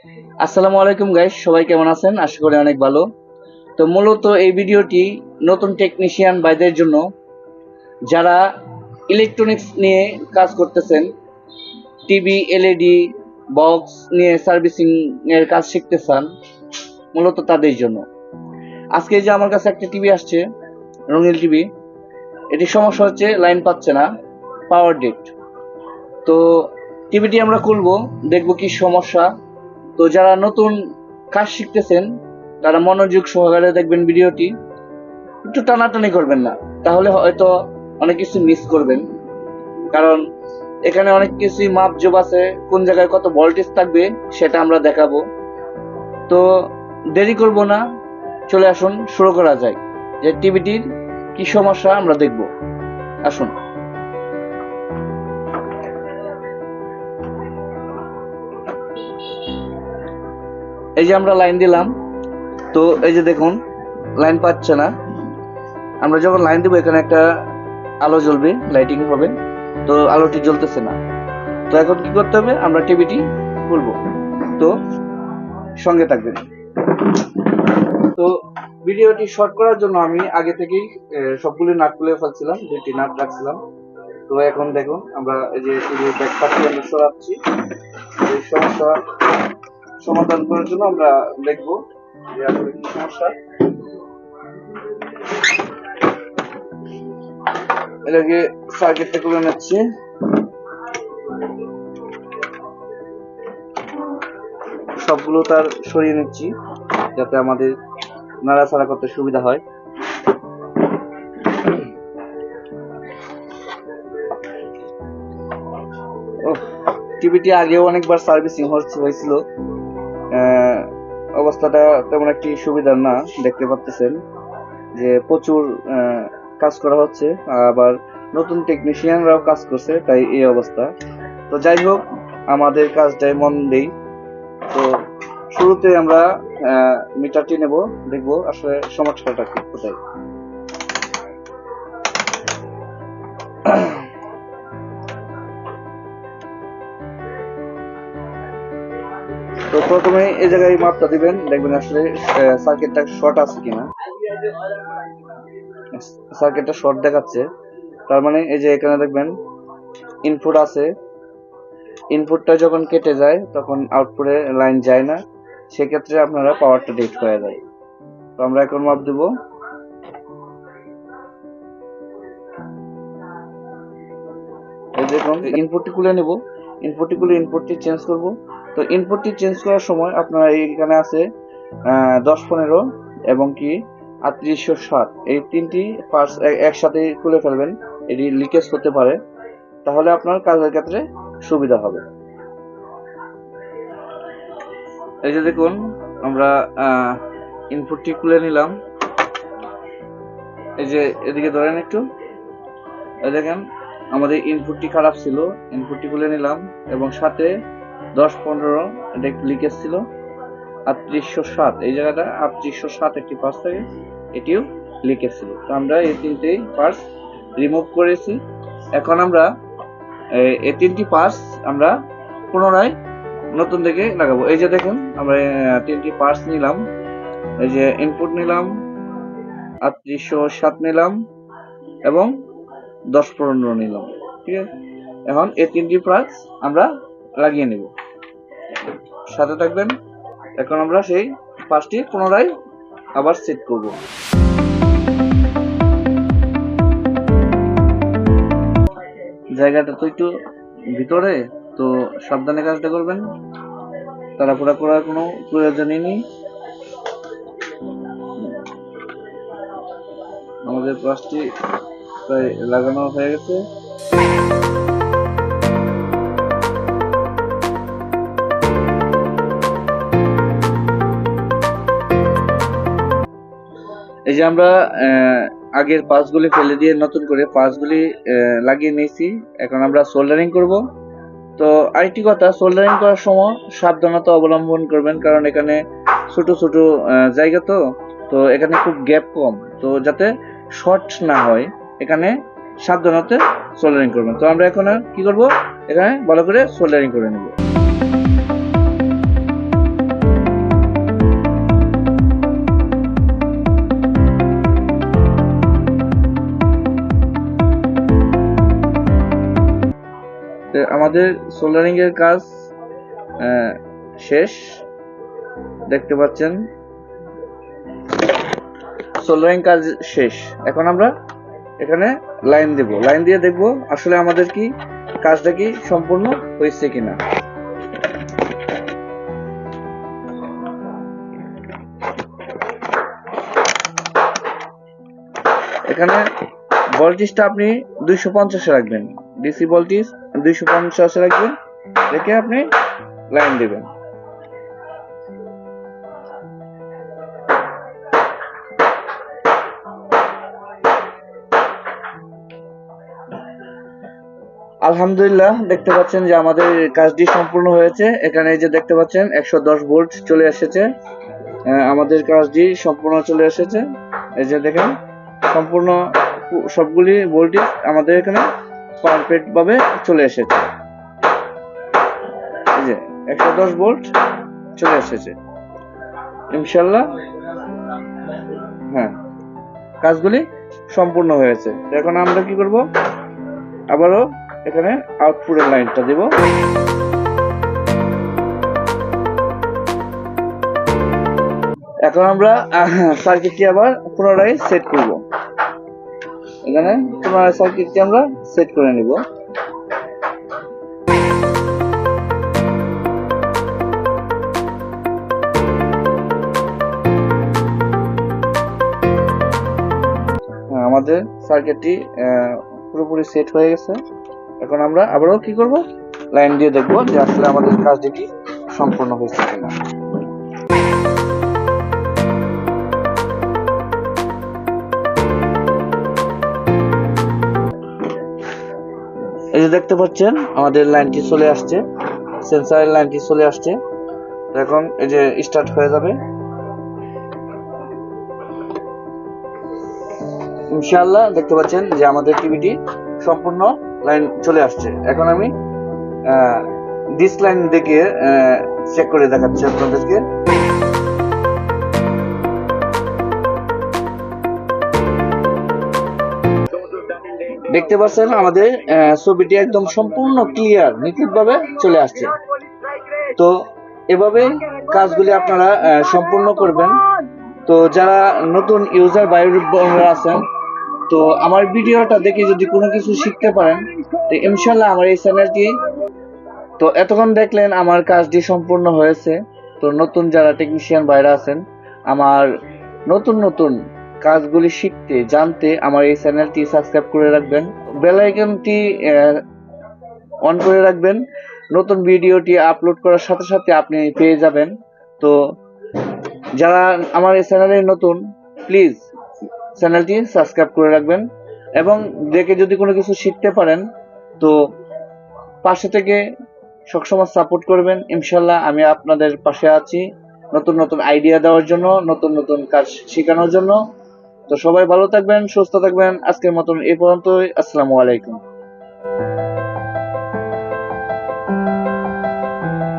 আসসালামু আলাইকুম গাইস, সবাই কেমন আছেন? আশা করি অনেক ভালো। তো মূলত এই ভিডিওটি নতুন টেকনিশিয়ান ভাইদের জন্য, যারা ইলেকট্রনিক্স নিয়ে কাজ করতেছেন, টিভি, এলইডি বক্স নিয়ে সার্ভিসিং এর কাজ শিখতে চান, মূলত তাদের জন্য। আজকে যে আমার কাছে একটা টিভি আসছে, রঙিন টিভি। এটি সমস্যা হচ্ছে লাইন পাচ্ছে না, পাওয়ার ডেড। তো টিভিটি আমরা খুলবো, দেখবো কি সমস্যা। তো যারা নতুন কাজ শিখতেছেন তারা মনোযোগ সহকারে দেখবেন ভিডিওটি, একটু টানাটানি করবেন না, তাহলে হয়তো অনেক কিছু মিস করবেন। কারণ এখানে অনেক কিছুই মাপজোপ আছে, কোন জায়গায় কত ভোল্টেজ থাকবে সেটা আমরা দেখাবো। তো দেরি করব না, চলে আসুন, শুরু করা যায় যে টিভিটির কি সমস্যা আমরা দেখব। আসুন। এই যে আমরা লাইন দিলাম, তো এই যে দেখুন লাইন পাচ্ছে না। আমরা যখন লাইন দিব এখানে একটা আলো জ্বলবে, লাইটিং হবে, তো আলোটি জ্বলতেছে না। তো এখন কি করতে হবে, আমরা টিভিটি খুলবো। তো সঙ্গে থাকবেন। তো ভিডিওটি শর্ট করার জন্য আমি আগে থেকেই সবগুলি নাট খুলে ফেলছিলাম, 2টি নাট রাখছিলাম। তো এখন দেখুন আমরা এই যে টিভির ব্যাক পার্টটি আমরা সরাচ্ছি। এই সমস্যা সমাধান করার জন্য আমরা দেখবো যে আসলে কি সমস্যা। এটাকে সার্কিটটা খুলে নিচ্ছি। সবগুলো তার সরিয়ে নিচ্ছি যাতে আমাদের নাড়াচাড়া করতে সুবিধা হয়। টিভিটি আগেও অনেকবার সার্ভিসিং হয়েছিল, অবস্থাটা তেমন একটি সুবিধার না। দেখতে পাচ্ছেন যে প্রচুর কাজ করা হচ্ছে, আবার নতুন টেকনিশিয়ানরাও কাজ করছে, তাই এই অবস্থা। তো যাই হোক, আমাদের কাজটাই মন দেই। তো শুরুতে আমরা মিটারটি নেব, দেখবো আসলে সমস্যাটা কি কোথায়। তো প্রথমে এই জায়গায় মাপটা দিবেন, দেখবেন আসলে সার্কিটটা শর্ট আছে কিনা। সার্কিটটা শর্ট দেখাচ্ছে, তার মানে এই যে এখানে দেখবেন ইনপুট আছে, ইনপুটটা যখন কেটে যায় তখন আউটপুটে লাইন যায় না, সেক্ষেত্রে আপনারা পাওয়ারটা ডেট হয়ে যায়। তো আমরা এখন মাপ দেব। এই দেখুন ইনপুটটি খুলে নেব, ইনপুটটি খুলে ইনপুটটি চেঞ্জ করব। তো ইনপুটটি চেঞ্জ করার সময় আপনারা এখানে আছে 10-15 এবং কি 3807, এই তিনটি পার্টস একসাথে খুলে ফেলবেন, এটি লিকেজ হতে পারে, তাহলে আপনার কাজের ক্ষেত্রে সুবিধা হবে। এই যে দেখুন আমরা ইনপুটটি খুলে নিলাম। এই যে এদিকে ধরেন একটু, দেখেন আমাদের ইনপুটটি খারাপ ছিল, ইনপুটটি খুলে নিলাম এবং সাথে 10-15 এটা একটু লিকেজ ছিল। 3807, এই জায়গাটা 3807 একটি পার্টস থাকে, এটিও লিকেজ ছিল। তো আমরা এই তিনটেই পার্টস রিমুভ করেছি। এখন আমরা এই তিনটি পার্টস আমরা পুনরায় নতুন থেকে লাগাবো। এই যে দেখুন আমরা তিনটি পার্টস নিলাম, এই যে ইনপুট নিলাম, 3807 নিলাম এবং 10-15 নিলাম, ঠিক আছে। এখন এই তিনটি পার্টস আমরা লাগিয়ে নেব, সাথে থাকবেন। এখন আমরা সেই পার্টসটি পুনরায় আবার সেট করব। জায়গাটা তো একটু ভিতরে, তো সাবধানে কাজটা করবেন, তাড়াহুড়া করার কোনো প্রয়োজনই নেই। আমাদের পার্টসটি প্রায় লাগানো হয়ে গেছে। এই যে আমরা আগের পার্টসগুলি ফেলে দিয়ে নতুন করে পার্টসগুলি লাগিয়ে নিয়েছি। এখন আমরা সোল্ডারিং করব। তো আরেকটি কথা, সোল্ডারিং করার সময় সাবধানতা অবলম্বন করবেন, কারণ এখানে ছোট ছোট জায়গা, তো তো এখানে খুব গ্যাপ কম, তো যাতে শর্ট না হয় এখানে সাবধানতা সোল্ডারিং করবেন। তো আমরা এখন কি করব, এখানে ভালো করে সোল্ডারিং করে নেব। আমাদের সোল্ডারিং এর কাজ শেষ, দেখতে পাচ্ছেন সোল্ডারিং কাজ শেষ। এখন আমরা এখানে লাইন দেব, লাইন দিয়ে দেখব আসলে আমাদের কি কাজটা কি সম্পূর্ণ হয়েছে কিনা। এখানে ভোল্টেজটা আপনি 250 রাখবেন, ডিসি ভোল্টেজ 250 রাখবেন, রেখে আপনি লাইন দেবেন। আলহামদুলিল্লাহ, দেখতে পাচ্ছেন যে আমাদের কাজটি সম্পূর্ণ হয়েছে। এখানে এই যে দেখতে পাচ্ছেন 110 ভোল্ট চলে এসেছে, আমাদের কাজটি সম্পূর্ণ চলে এসেছে। এই যে দেখেন সম্পূর্ণ সবগুলি ভোল্টেজ আমাদের এখানে পারফেক্ট ভাবে চলে এসেছে। এই যে 110 ভোল্ট চলে এসেছে ইনশাআল্লাহ। হ্যাঁ, কাজগুলি সম্পূর্ণ হয়েছে। এখন আমরা কি করব, আবারও এখানে আউটপুটের লাইনটা দিব। এখন আমরা সার্কিটটি আবার পুনরায় সেট করব। এখানে পুনরায় সার্কিটটি আমরা সেট করে নিব। আমাদের সার্কিটটি পুরোপুরি সেট হয়ে গেছে। এখন আমরা আবারও কি করব, লাইন দিয়ে দেখব যে আসলে আমাদের কাজটি কি সম্পূর্ণ হয়েছে কিনা। এই যে দেখতে পাচ্ছেন আমাদের লাইনটি চলে আসছে, সেন্সরের লাইনটি চলে আসছে। এখন এই যে স্টার্ট হয়ে যাবে ইনশাআল্লাহ। দেখতে পাচ্ছেন যে আমাদের টিভিটি সম্পূর্ণ লাইন চলে আসছে। এখন আমি ডিস লাইন দেখে চেক করে দেখাচ্ছি আপনাদেরকে। দেখতে পাচ্ছেন আমাদের ছবিটি একদম সম্পূর্ণ ক্লিয়ার, নিখুঁতভাবে চলে আসছে। তো এভাবে কাজগুলি আপনারা সম্পূর্ণ করবেন। তো যারা নতুন ইউজার ভাই-বোনেরা আছেন, তো আমার ভিডিওটা দেখে যদি কোনো কিছু শিখতে পারেন, তো ইনশাআল্লাহ আমার এই চ্যানেলটি, তো এতক্ষণ দেখলেন আমার কাজটি সম্পূর্ণ হয়েছে। তো নতুন যারা টেকনিশিয়ান ভাইরা আছেন, আমার নতুন নতুন কাজগুলি শিখতে জানতে আমার এই চ্যানেলটি সাবস্ক্রাইব করে রাখবেন, বেল আইকনটি অন করে রাখবেন। নতুন ভিডিওটি আপলোড করার সাথে সাথে আপনি পেয়ে যাবেন। তো যারা আমার এই চ্যানেলে নতুন, প্লিজ চ্যানেলটি সাবস্ক্রাইব করে রাখবেন এবং দেখে যদি কোনো কিছু শিখতে পারেন তো পাশে থেকে সবসময় সাপোর্ট করবেন। ইনশাল্লাহ আমি আপনাদের পাশে আছি নতুন নতুন আইডিয়া দেওয়ার জন্য, নতুন নতুন কাজ শেখানোর জন্য। তো সবাই ভালো থাকবেন, সুস্থ থাকবেন। আজকের মতন এই পর্যন্তই। আসসালামু আলাইকুম।